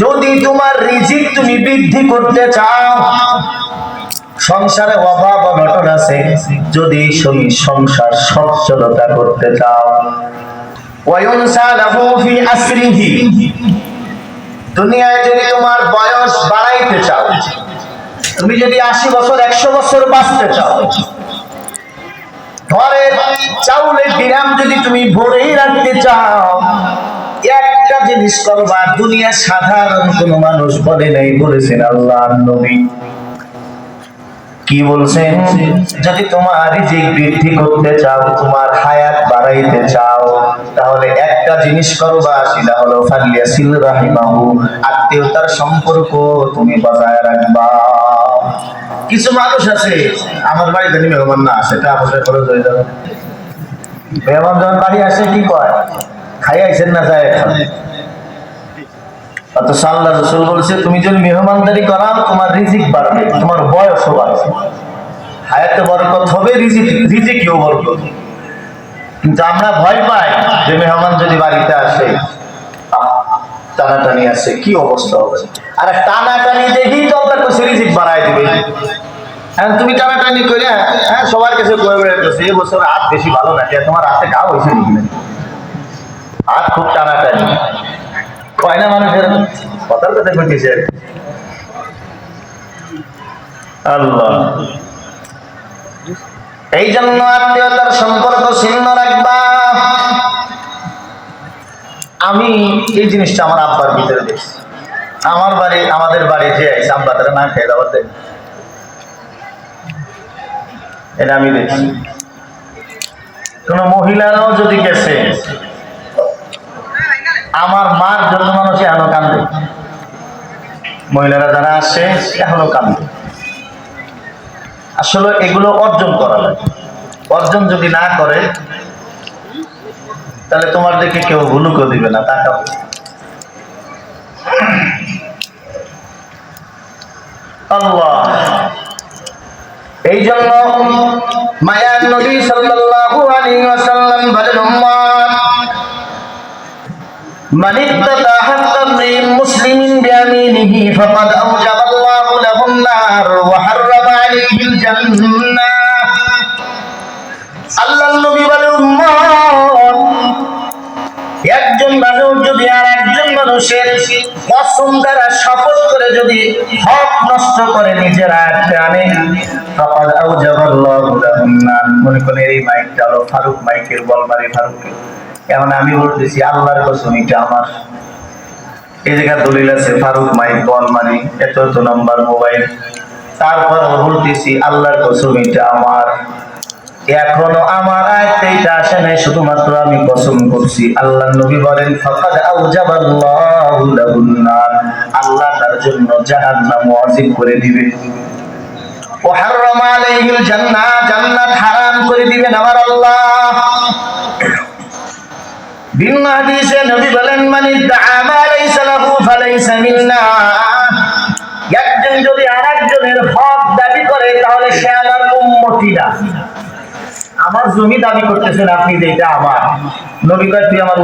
যদি তোমার রিজিক তুমি বৃদ্ধি করতে চাও, সংসারে অভাব অনটন আছে, যদি তুমি সংসার সচ্ছলতা করতে চাও, ওয়ায়ুনসা লাহু ফি আসরিহি, দুনিয়ায় যদি তোমার বয়স বাড়াইতে চাও, তুমি যদি 80 বছর 100 বছর বাঁচতে চাও, ঘরে চাউলের দিরাম যদি তুমি ভরেই রাখতে চাও, একটা জিনিস করবা, দুনিয়া সাধারণ কোন মানুষ বলে নাই, বলেছেন আল্লাহর নবী। কি বলছেন? যদি তোমার রিজিক বৃদ্ধি করতে চাও, তোমার হায়াত বাড়াইতে চাও, তাহলে একটা জিনিস করবা, সেটা হলো ফালিয়াসিল রাহিমাহু, আত্মীয়তার সম্পর্ক তুমি বজায় রাখবা। কিছু মানুষ আছে, আমার বাড়িতে মেহমান না আসে, টাকা পয়সা খরচ হয়ে যাবে, মেহমান যখন বাড়ি আসে কি কয়, খাই আইছেন না যায় এখানে। অথচ আল্লাহ রাসূল বলেছে, তুমি যদি মেহমানদারি করাও, তোমার রিজিক বাড়বে, তোমার বয়সও বাড়বে, হায়াতে বরকত হবে, রিজিকেও বরকত। কিন্তু আমরা ভয় পাই যে মেহমান যদি বাড়িতে আসে, টানাটানি আসে, কি অবস্থা হবে। আর টানাটানি দেখেই তো আল্লাহ কইছে রিজিক বাড়ায় দিবে। হ্যাঁ, তুমি টানাটানি করে হ্যাঁ সবার কাছে কয়ে বেড়াইতেছে, এই বছর হাত বেশি ভালো না, তোমার হাতে ঘা হয়েছে নাকি? হাত খুব টানাটানি কয় না মানুষের, কথার কথা কইতেছে আল্লাহ। এই জন্য আত্মীয়তার সম্পর্ক ছিন্ন রাখবা। আমি এই জিনিসটা আমার আব্বার ভিতরে দেখছি। আমার বাড়ি, আমাদের বাড়ি যে আইসে আব্বা তারা না খেয়ে দাওয়াত দেয়, এটা আমি দেখছি। কোন মহিলারাও যদি গেছে, আমার মার জন্য মানুষ এখনো কান্দে, মহিলারা যারা আসে এখনো কান্দে। আসলে এগুলো অর্জন করা লাগে, অর্জন যদি না করে তাহলে তোমার দেখে কেউ ভুলুকও দিবে না, তাকাও। আল্লাহ, এই জন্য মায়ার নবী সাল্লাল্লাহু আলাইহি ওয়াসাল্লাম বলেন, উম্মত মান ইত্তাকা হাক্কাম মুসলিমিন বিয়ামিনিহি ফাকাদ আওজাবাল্লাহু লাহুন নার ওয়া হাররামা আলাইহিল জান্নাহ। আল্লাহর নবী বলেন, উম্মত একজন মানুষ যদি আর একজন মানুষের কসম দ্বারা শপথ করে যদি হক নষ্ট করে নিজের আয়াতে আনে, ফাকাদ আওজাবাল্লাহু লাহুন নার। মনে করেন এই মাইকটা হলো ফারুক মাইকের, বলবাড়ি ফারুকের, এখন আমি বলতেছি আল্লাহর কসম এটা আমার, এই জায়গায় দলিল আছে ফারুক মাইক বলমারি, এত এত নাম্বার মোবাইল, তারপর বলতেছি আল্লাহর কসম এটা আমার, এখনো আমার আয়াতে এটা আসে নাই, শুধুমাত্র আমি কসম করছি। আল্লাহর নবী বলেন, ফাকাদ আওজাবাল্লাহু লাহুন নার, আল্লাহ তার জন্য জাহান্নাম ওয়াজিব করে দিবে, ওয়া হাররামা আলাইহিল জান্নাহ, জান্নাত হারাম করে দিবেন আমার আল্লাহ। ভিন্ন হাদিসে নবী বলেন, মান ইদ্দাআ মা লাইসা লাহু ফালাইসা মিন্না, একজন যদি আরেকজনের হক দাবি করে তাহলে সে আমার উম্মতি না। আমার জমি দাবি করতেছেন আপনি যে এটা আমার, নবী কয় তুই আমার